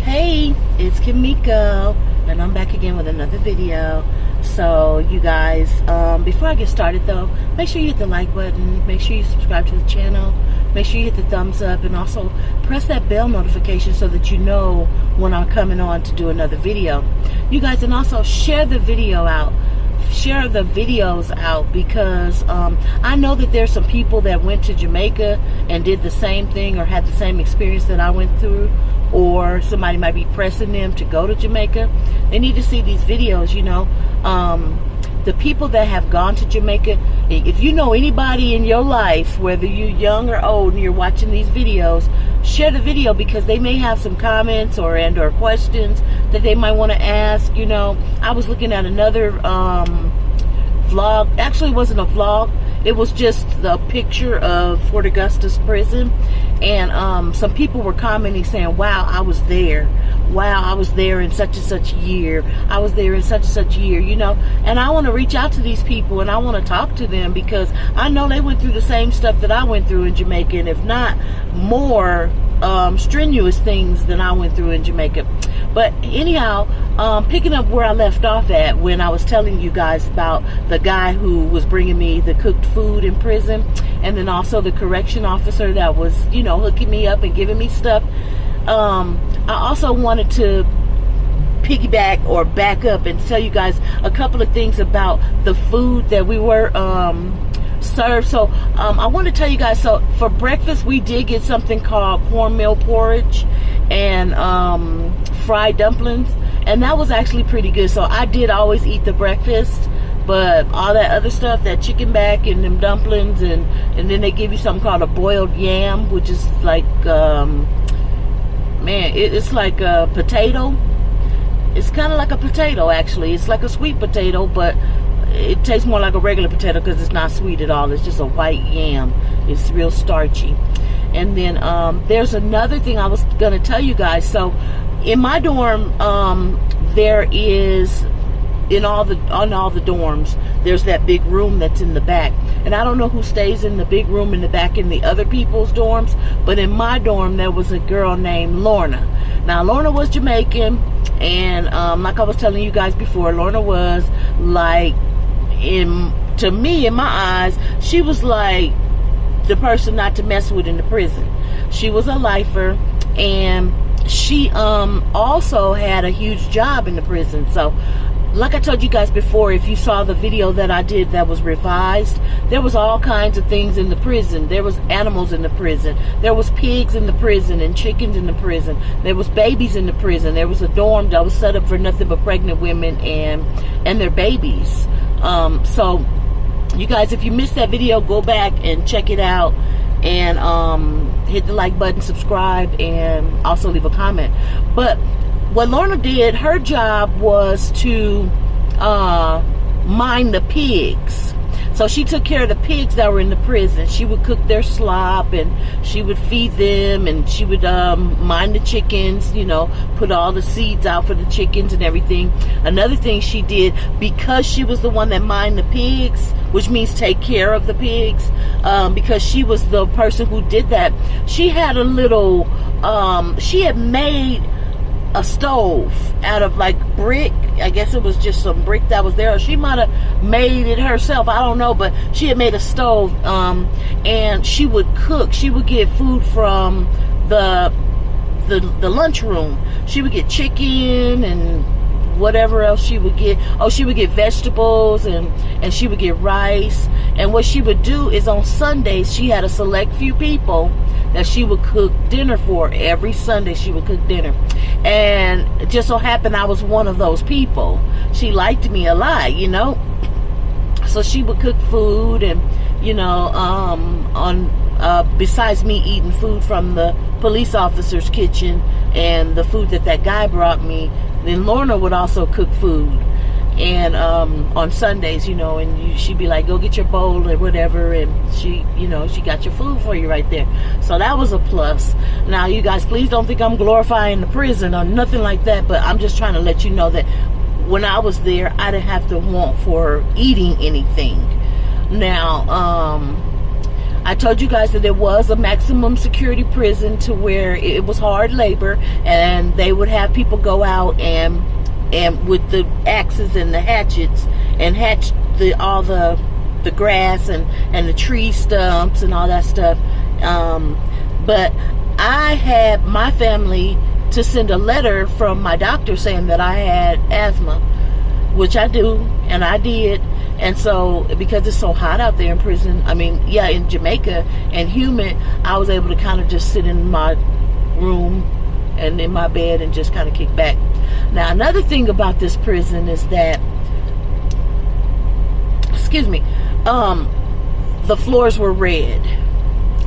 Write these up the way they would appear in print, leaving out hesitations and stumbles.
Hey, it's Kimiko, and I'm back again with another video. So you guys, before I get started though, make sure you hit the like button, make sure you subscribe to the channel, make sure you hit the thumbs up, and also press that bell notification so that you know when I'm coming on to do another video. You guys, and also share the video out. Share the videos out, because I know that there's some people that went to Jamaica and did the same thing or had the same experience that I went through, or somebody might be pressing them to go to Jamaica. They need to see these videos, you know. The people that have gone to Jamaica, if you know anybody in your life, whether you're young or old, and you're watching these videos, share the video, because they may have some comments or questions that they might want to ask. You know, I was looking at another vlog. Actually, it wasn't a vlog. It was just the picture of Fort Augustus prison, and some people were commenting saying, wow, I was there. Wow, I was there in such and such year. I was there in such and such year, you know. And I want to reach out to these people, and I want to talk to them, because I know they went through the same stuff that I went through in Jamaica, and if not more strenuous things than I went through in Jamaica. But anyhow, picking up where I left off at when I was telling you guys about the guy who was bringing me the cooked food in prison, and then also the correction officer that was, you know, hooking me up and giving me stuff. I also wanted to piggyback or back up and tell you guys a couple of things about the food that we were served. So I want to tell you guys, so for breakfast we did get something called cornmeal porridge and fried dumplings, and that was actually pretty good. So I did always eat the breakfast, but all that other stuff, that chicken back and them dumplings, and then they give you something called a boiled yam, which is like man, it's like a potato. It's kind of like a potato, actually. It's like a sweet potato, but it tastes more like a regular potato because it's not sweet at all. It's just a white yam. It's real starchy. And then there's another thing I was going to tell you guys. So in my dorm, there is, on all the dorms, there's that big room that's in the back. And I don't know who stays in the big room in the back in the other people's dorms, but in my dorm there was a girl named Lorna. Now Lorna was Jamaican, and like I was telling you guys before, Lorna was like, to me, in my eyes, she was like the person not to mess with in the prison. She was a lifer, and she also had a huge job in the prison. So like I told you guys before, if you saw the video that I did that was revised, there was all kinds of things in the prison. There was animals in the prison. There was pigs in the prison and chickens in the prison. There was babies in the prison. There was a dorm that was set up for nothing but pregnant women and their babies. So you guys, if you missed that video, go back and check it out, and hit the like button, subscribe, and also leave a comment. But what Lorna did, her job was to mind the pigs. So she took care of the pigs that were in the prison. She would cook their slop, and she would feed them, and she would mind the chickens, you know, put all the seeds out for the chickens and everything. Another thing she did, because she was the one that mind the pigs, which means take care of the pigs, because she was the person who did that, she had a little, she had made a stove out of like brick. I guess it was just some brick that was there, or she might have made it herself, I don't know, but she had made a stove, and she would cook. She would get food from the lunchroom. She would get chicken and whatever else she would get. Oh, she would get vegetables, and she would get rice. And what she would do is on Sundays, she had a select few people that she would cook dinner for. Every Sunday she would cook dinner, and it just so happened I was one of those people. She liked me a lot, you know, so she would cook food, and you know, besides me eating food from the police officer's kitchen and the food that guy brought me, then Lorna would also cook food. And on Sundays, you know, and she'd be like, go get your bowl or whatever, and she, you know, she got your food for you right there. So that was a plus. Now, you guys, please don't think I'm glorifying the prison or nothing like that, but I'm just trying to let you know that when I was there, I didn't have to want for eating anything. Now, I told you guys that there was a maximum security prison to where it was hard labor, and they would have people go out and with the axes and the hatchets and hatch all the grass and the tree stumps and all that stuff. But I had my family to send a letter from my doctor saying that I had asthma, which I do, and I did. And so, because it's so hot out there in prison, I mean, yeah, in Jamaica and humid, I was able to kind of just sit in my room and in my bed and just kind of kick back. Now, another thing about this prison is that, excuse me, the floors were red.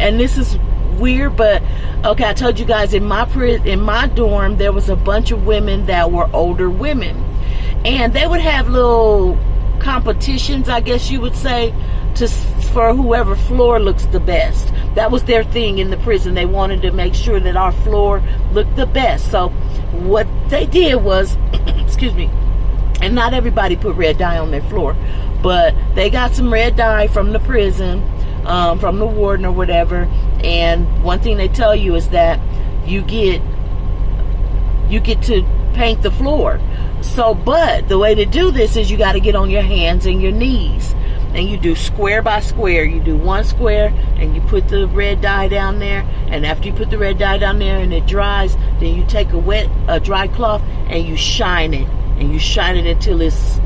And this is weird, but okay, I told you guys in my dorm, there was a bunch of women that were older women. And they would have little competitions, I guess you would say, for whoever floor looks the best. That was their thing in the prison. They wanted to make sure that our floor looked the best. So what they did was, excuse me, and not everybody put red dye on their floor, but they got some red dye from the prison, from the warden or whatever. And one thing they tell you is that you get to paint the floor. So, but the way to do this is you got to get on your hands and your knees, and you do square by square. You do one square and you put the red dye down there, and after you put the red dye down there and it dries, then you take a dry cloth and you shine it, and you shine it until it's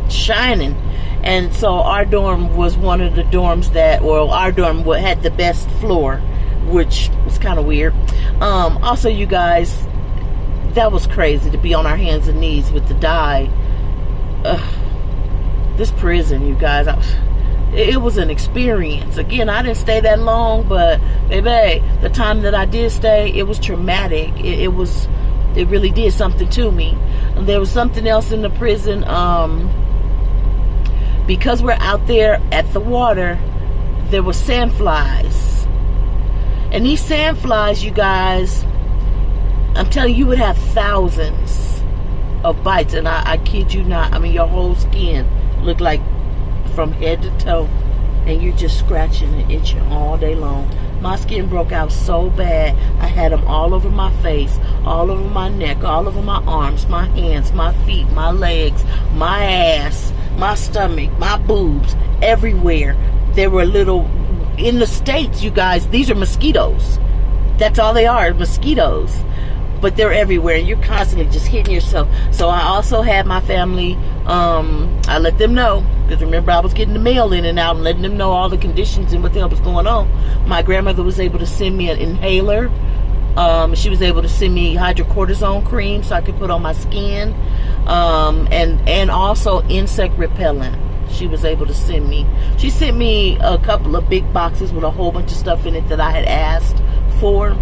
shining. And so our dorm was one of the dorms our dorm had the best floor, which was kind of weird. Also, you guys, that was crazy to be on our hands and knees with the dye. This prison, you guys, it was an experience. Again, I didn't stay that long, but baby, the time that I did stay, it was traumatic. It really did something to me. And there was something else in the prison. Because we're out there at the water, there were sandflies. And these sandflies, you guys, I'm telling you, you would have thousands of bites. And I kid you not, I mean, your whole skin looked like from head to toe. And you're just scratching and itching all day long. My skin broke out so bad. I had them all over my face, all over my neck, all over my arms, my hands, my feet, my legs, my ass, my stomach, my boobs, everywhere. There were little, in the States, you guys, these are mosquitoes. That's all they are, mosquitoes. But they're everywhere, and you're constantly just hitting yourself. So I also had my family, I let them know, because remember, I was getting the mail in and out and letting them know all the conditions and what the hell was going on. My grandmother was able to send me an inhaler. She was able to send me hydrocortisone cream so I could put on my skin, and also insect repellent. She was able to send me. She sent me a couple of big boxes with a whole bunch of stuff in it that I had asked for.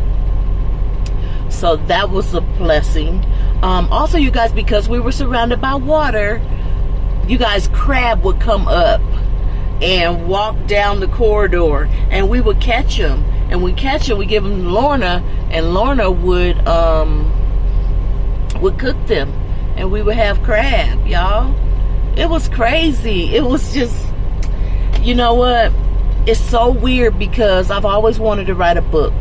So that was a blessing. Also, you guys, because we were surrounded by water, you guys, crab would come up and walk down the corridor, and we would catch them. And we catch them, we give them to Lorna, and Lorna would cook them, and we would have crab, y'all. It was crazy. It was just, you know what? It's so weird because I've always wanted to write a book.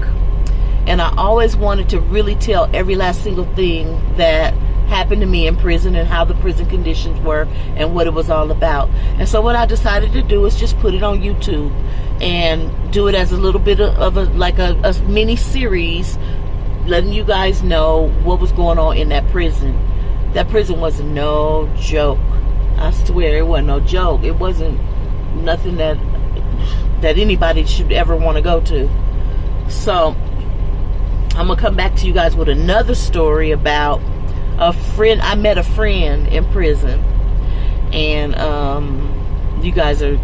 And I always wanted to really tell every last single thing that happened to me in prison and how the prison conditions were and what it was all about. And so what I decided to do is just put it on YouTube and do it as a little bit of a mini series, letting you guys know what was going on in that prison. That prison was no joke. I swear it wasn't no joke. It wasn't nothing that anybody should ever want to go to. So I'm gonna come back to you guys with another story about a friend. I met a friend in prison, and you guys are,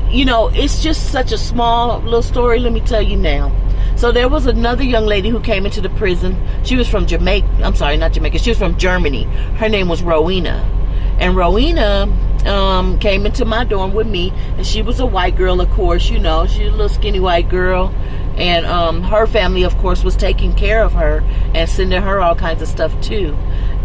you know, it's just such a small little story. Let me tell you now. So there was another young lady who came into the prison. She was from Jamaica. I'm sorry, not Jamaica. She was from Germany. Her name was Rowena. And Rowena came into my dorm with me. And she was a white girl, of course. You know, she's a little skinny white girl. And her family, of course, was taking care of her and sending her all kinds of stuff, too.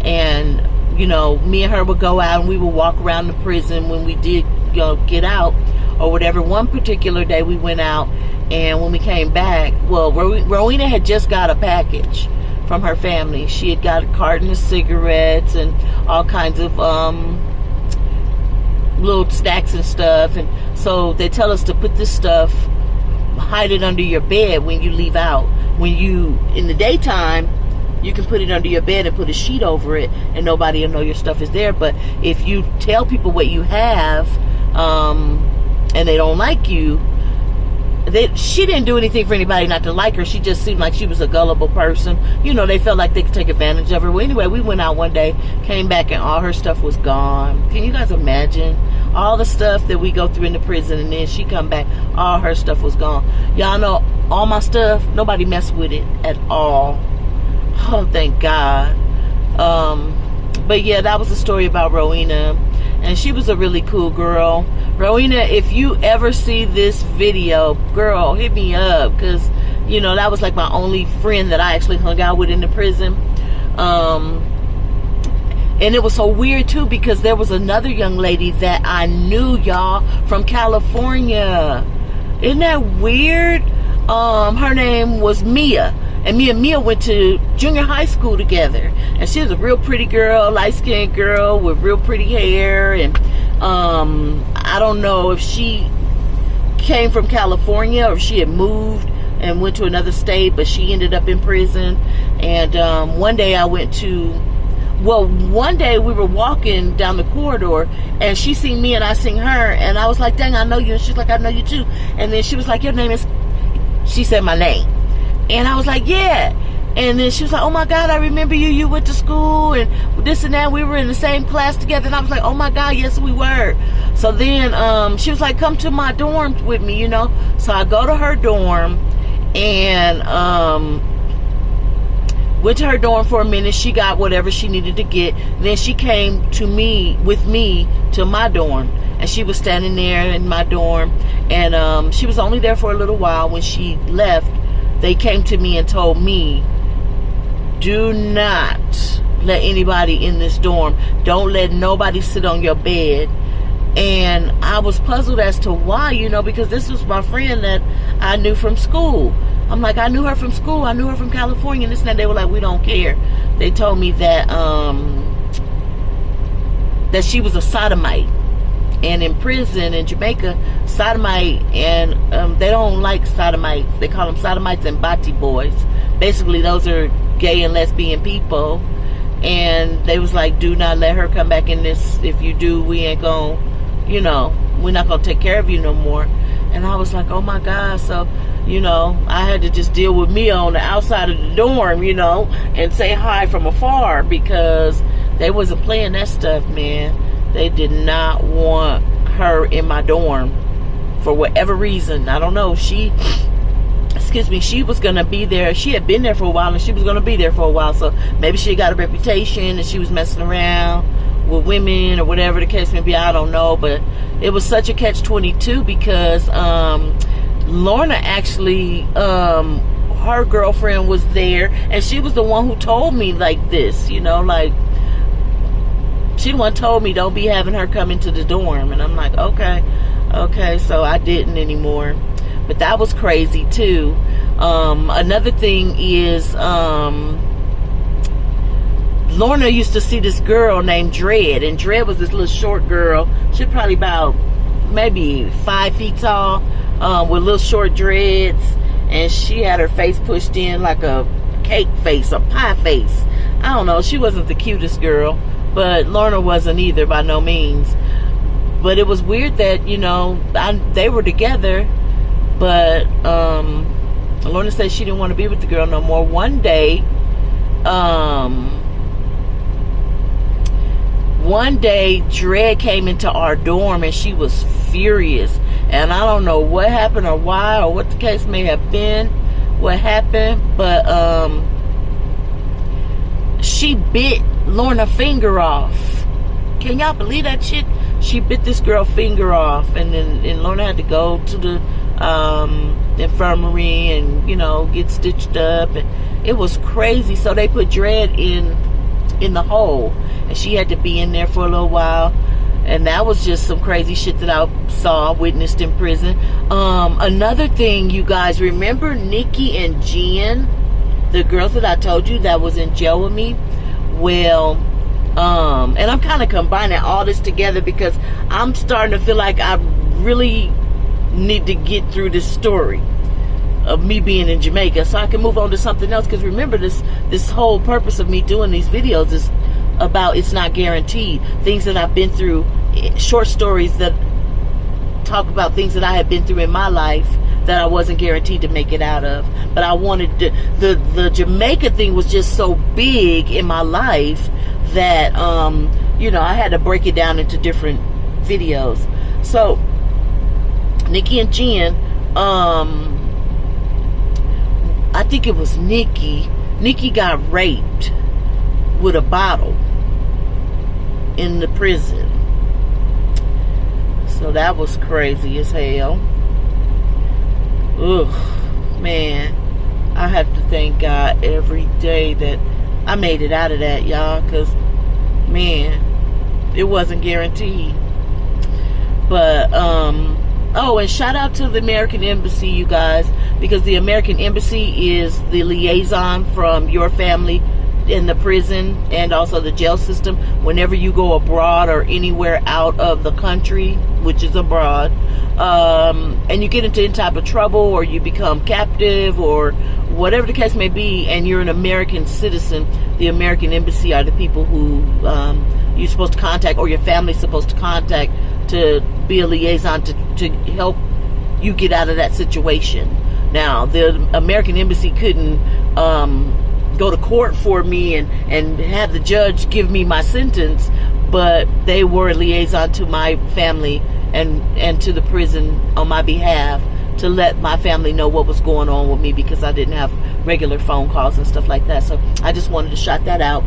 And, you know, me and her would go out and we would walk around the prison when we did, you know, get out. or whatever. One particular day we went out, and when we came back, well, Rowena had just got a package from her family. She had got a carton of cigarettes and all kinds of little snacks and stuff. And so they tell us to put this stuff, hide it under your bed when you leave out. When you, in the daytime, you can put it under your bed and put a sheet over it, and nobody will know your stuff is there. But if you tell people what you have, and they don't like you, she didn't do anything for anybody not to like her. She just seemed like she was a gullible person. You know, they felt like they could take advantage of her. Well, anyway, we went out one day, came back, and all her stuff was gone. Can you guys imagine? All the stuff that we go through in the prison, and then she come back, all her stuff was gone. Y'all know, all my stuff, nobody messed with it at all. Oh, thank God. But yeah, that was the story about Rowena. And she was a really cool girl. Rowena, if you ever see this video, girl, hit me up. Because, you know, that was like my only friend that I actually hung out with in the prison. And it was so weird, too, because there was another young lady that I knew, y'all, from California. Isn't that weird? Her name was Mia. And me and Mia went to junior high school together. And she was a real pretty girl, light-skinned girl with real pretty hair. And I don't know if she came from California or if she had moved and went to another state, but she ended up in prison. And one day one day we were walking down the corridor, and she seen me and I seen her. And I was like, dang, I know you. And she's like, I know you too. And then she was like, your name is... She said my name. And I was like, yeah. And then she was like, oh my God, I remember you. You went to school and this and that. We were in the same class together. And I was like, oh my God, yes, we were. So then she was like, come to my dorm with me, you know. So I go to her dorm and went to her dorm for a minute. She got whatever she needed to get. Then she came with me to my dorm. And she was standing there in my dorm. And she was only there for a little while. When she left, they came to me and told me, do not let anybody in this dorm. Don't let nobody sit on your bed. And I was puzzled as to why, you know, because this was my friend that I knew from school. I'm like, I knew her from school. I knew her from California. And this and that. They were like, we don't care. They told me that that she was a sodomite. And in prison in Jamaica, sodomite, and they don't like sodomites. They call them sodomites and bati boys. Basically, those are gay and lesbian people. And they was like, do not let her come back in this. If you do, we ain't gonna, you know, we're not gonna take care of you no more. And I was like, oh my God. So, you know, I had to just deal with Mia on the outside of the dorm, you know, and say hi from afar, because they wasn't playing that stuff, man. They did not want her in my dorm for whatever reason. I don't know. She was going to be there. She had been there for a while, and she was going to be there for a while. So maybe she got a reputation and she was messing around with women or whatever the case may be. I don't know. But it was such a catch-22 because Lorna actually, her girlfriend was there, and she was the one who told me like this, you know, like, she the one told me don't be having her come into the dorm. And I'm like, okay, so I didn't anymore. But that was crazy too. Another thing is Lorna used to see this girl named Dread, and Dread was this little short girl. She was probably about maybe 5 feet tall, with little short dreads, and she had her face pushed in like a cake face, a pie face. I don't know, she wasn't the cutest girl, but Lorna wasn't either, by no means. But it was weird that, you know, they were together, but Lorna said she didn't want to be with the girl no more. One day, Dread came into our dorm, and she was furious. And I don't know what happened or why or what the case may have been, what happened, but she bit Lorna's finger off. Can y'all believe that shit? She bit this girl finger off, and then Lorna had to go to the infirmary and, you know, get stitched up, and it was crazy. So they put Dread in the hole, and she had to be in there for a little while. And that was just some crazy shit that I saw, witnessed in prison. Another thing, you guys, remember Nikki and Jen, the girls that I told you that was in jail with me? Well, and I'm kind of combining all this together because I'm starting to feel like I really need to get through this story of me being in Jamaica so I can move on to something else. Because remember, this whole purpose of me doing these videos is about it's not guaranteed. Things that I've been through, short stories that talk about things that I have been through in my life that I wasn't guaranteed to make it out of. But I wanted to, the Jamaica thing was just so big in my life that you know, I had to break it down into different videos. So Nikki and Jen, I think it was Nikki got raped with a bottle in the prison. So that was crazy as hell. Ugh, man, I have to thank God every day that I made it out of that, y'all, because man, it wasn't guaranteed. But oh, and shout out to the American Embassy, you guys, because the American Embassy is the liaison from your family in the prison and also the jail system whenever you go abroad or anywhere out of the country, which is abroad, and you get into any type of trouble or you become captive or whatever the case may be, and you're an American citizen, the American Embassy are the people who you're supposed to contact, or your family's supposed to contact, to be a liaison to help you get out of that situation. Now, the American Embassy couldn't go to court for me and have the judge give me my sentence, but they were a liaison to my family and to the prison on my behalf to let my family know what was going on with me, because I didn't have regular phone calls and stuff like that. So I just wanted to shout that out.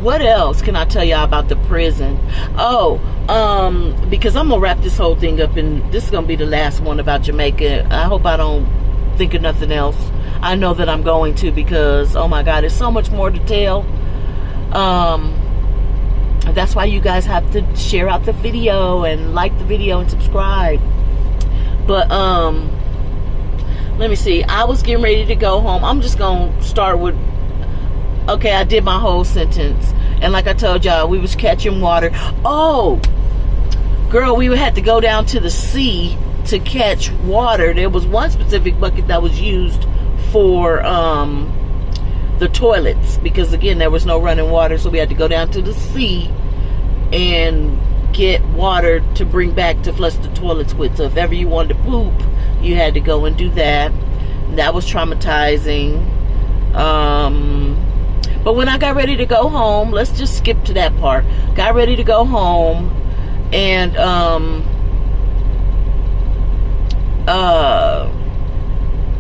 What else can I tell y'all about the prison? Oh, because I'm gonna wrap this whole thing up, and this is gonna be the last one about Jamaica. I hope I don't think of nothing else. I know that I'm going to, because oh my God, there's so much more to tell. That's why you guys have to share out the video and like the video and subscribe. But let me see, I was getting ready to go home. I'm just gonna start with, okay, I did my whole sentence, and like I told y'all, we was catching water. Oh girl, we had to go down to the sea to catch water. There was one specific bucket that was used for the toilets, because again, there was no running water, so we had to go down to the sea and get water to bring back to flush the toilets with. So if ever you wanted to poop, you had to go and do that. That was traumatizing. But when I got ready to go home, let's just skip to that part. Got ready to go home, and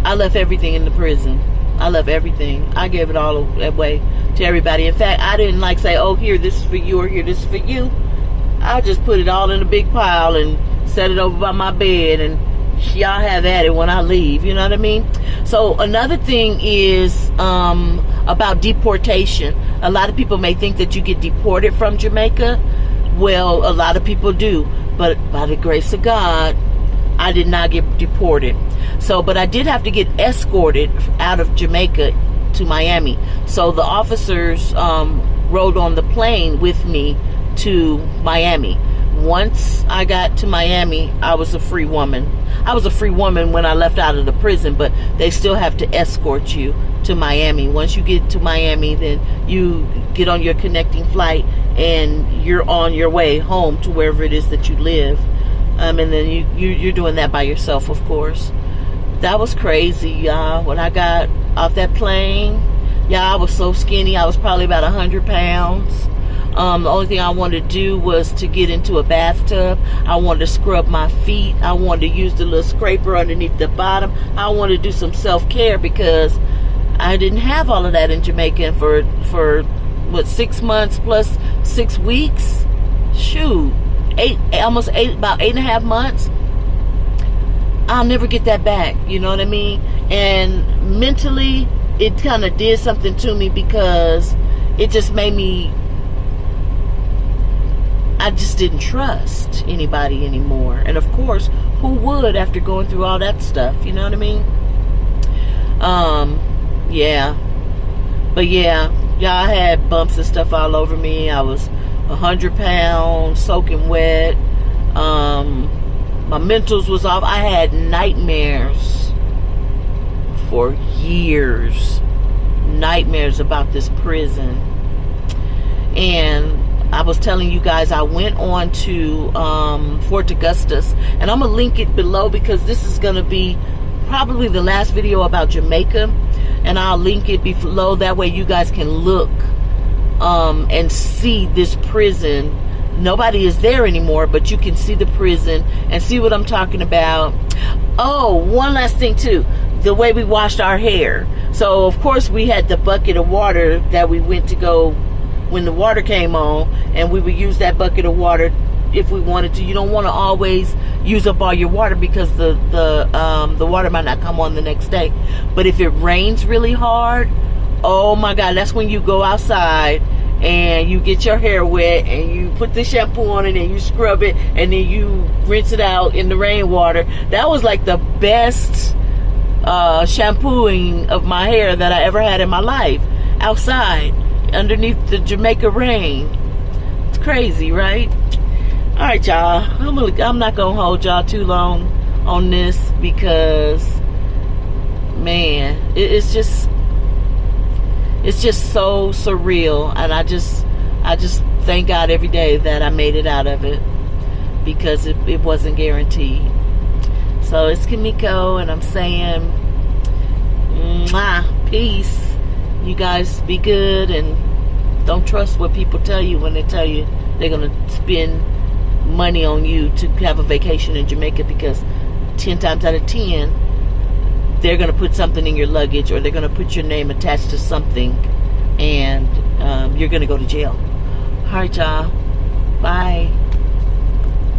I left everything in the prison. I left everything. I gave it all away to everybody. In fact, I didn't like say, oh, here, this is for you, or here, this is for you. I just put it all in a big pile and set it over by my bed, and y'all have at it when I leave. You know what I mean? So another thing is about deportation. A lot of people may think that you get deported from Jamaica. Well, a lot of people do, but by the grace of God, I did not get deported. So, but I did have to get escorted out of Jamaica to Miami. So the officers rode on the plane with me to Miami. Once I got to Miami, I was a free woman. I was a free woman when I left out of the prison, but they still have to escort you to Miami. Once you get to Miami, then you get on your connecting flight and you're on your way home to wherever it is that you live. And then you're doing that by yourself, of course. That was crazy, y'all. When I got off that plane, y'all, I was so skinny. I was probably about 100 pounds. The only thing I wanted to do was to get into a bathtub. I wanted to scrub my feet. I wanted to use the little scraper underneath the bottom. I wanted to do some self-care, because I didn't have all of that in Jamaica. And for what, 6 months plus 6 weeks? Shoot. About 8.5 months. I'll never get that back. You know what I mean? And mentally, it kind of did something to me, because it just made me I just didn't trust anybody anymore. And of course, who would after going through all that stuff? You know what I mean? Yeah. But yeah, y'all, had bumps and stuff all over me. I was 100 pounds, soaking wet. My mentals was off. I had nightmares for years. Nightmares about this prison. And I was telling you guys, I went on to Fort Augustus, and I'm gonna link it below because this is gonna be probably the last video about Jamaica, and I'll link it below. That way you guys can look and see this prison. Nobody is there anymore, but you can see the prison and see what I'm talking about. Oh, one last thing too, the way we washed our hair. So of course we had the bucket of water that we went to go when the water came on, and we would use that bucket of water if we wanted to. You don't want to always use up all your water because the water might not come on the next day. But if it rains really hard, oh my God, that's when you go outside and you get your hair wet and you put the shampoo on it and you scrub it and then you rinse it out in the rainwater. That was like the best shampooing of my hair that I ever had in my life, outside underneath the Jamaica rain. It's crazy, right? All right, y'all, I'm not gonna hold y'all too long on this because, man, it's just so surreal. And I just thank God every day that I made it out of it, because it wasn't guaranteed. So it's Kimiko, and I'm saying, mwah, peace. You guys be good, and don't trust what people tell you when they tell you they're gonna spend money on you to have a vacation in Jamaica, because 10 times out of 10 they're going to put something in your luggage, or they're going to put your name attached to something, and you're going to go to jail. All right, y'all.